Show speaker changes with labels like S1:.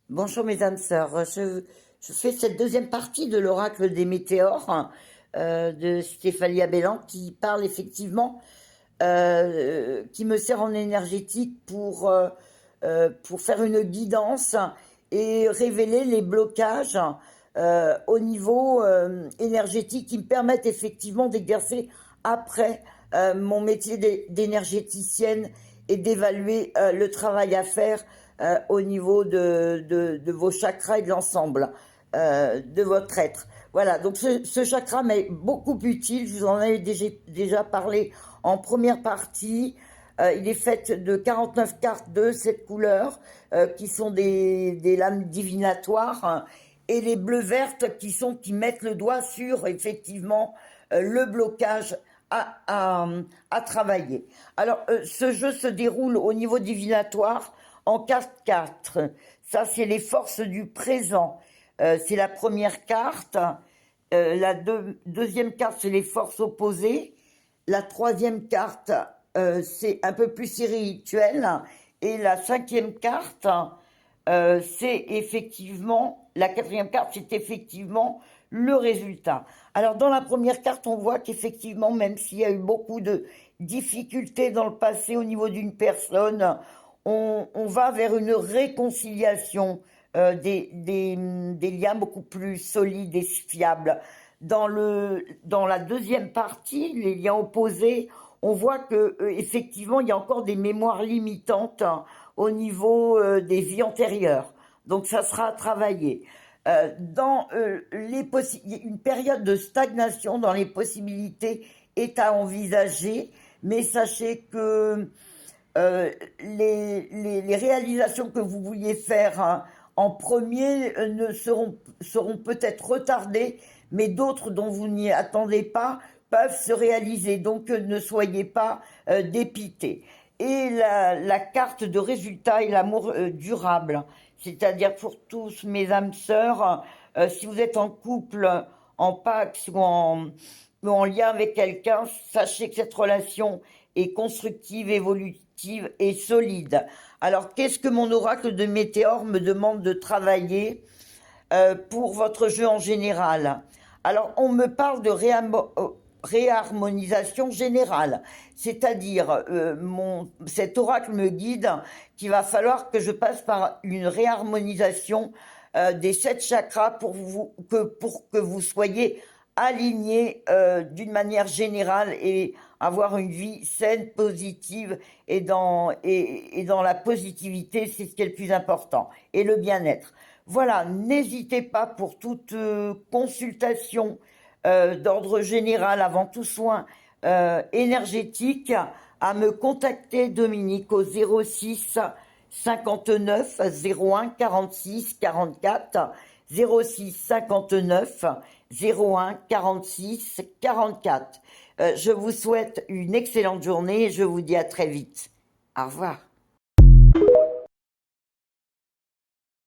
S1: Bonjour mes âmes sœurs, je fais cette deuxième partie de l'oracle des météores de Stéphanie Abellan qui parle effectivement, qui me sert en énergétique pour faire une guidance et révéler les blocages au niveau énergétique qui me permettent effectivement d'exercer après mon métier d'énergéticienne et d'évaluer le travail à faire au niveau de vos chakras et de l'ensemble de votre être. Voilà, donc ce chakra m'est beaucoup utile, je vous en avais déjà parlé en première partie. Il est fait de 49 cartes de cette couleur qui sont des lames divinatoires, hein, et les bleues vertes qui mettent le doigt sur effectivement le blocage à travailler. Alors, ce jeu se déroule au niveau divinatoire en carte 4. Ça, c'est les forces du présent. C'est la première carte. La deuxième carte, c'est les forces opposées. La troisième carte, c'est un peu plus spirituel. Et la cinquième carte, c'est effectivement, la quatrième carte, c'est effectivement le résultat. Alors dans la première carte, on voit qu'effectivement, même s'il y a eu beaucoup de difficultés dans le passé au niveau d'une personne, on va vers une réconciliation des liens beaucoup plus solides et fiables. Dans la deuxième partie, les liens opposés, on voit que effectivement, il y a encore des mémoires limitantes, hein, au niveau des vies antérieures. Donc ça sera à travailler. Une période de stagnation dans les possibilités est à envisager, mais sachez que les réalisations que vous vouliez faire, hein, en premier ne seront peut-être retardées, mais d'autres dont vous n'y attendez pas peuvent se réaliser. Donc ne soyez pas dépités. Et la carte de résultat et l'amour durable, c'est-à-dire pour tous mes âmes sœurs, si vous êtes en couple, en pax ou en lien avec quelqu'un, sachez que cette relation est constructive, évolutive et solide. Alors, qu'est-ce que mon oracle de météore me demande de travailler pour votre jeu en général? Alors, on me parle de réharmonisation générale, c'est-à-dire cet oracle me guide qu'il va falloir que je passe par une réharmonisation des 7 chakras pour que vous soyez alignés d'une manière générale et avoir une vie saine, positive et dans la positivité, c'est ce qui est le plus important, et le bien-être. Voilà, n'hésitez pas pour toute consultation d'ordre général avant tout soin énergétique à me contacter, Dominique, au 06 59 01 46 44, 06 59 01 46 44. Je vous souhaite une excellente journée et je vous dis à très vite. Au revoir.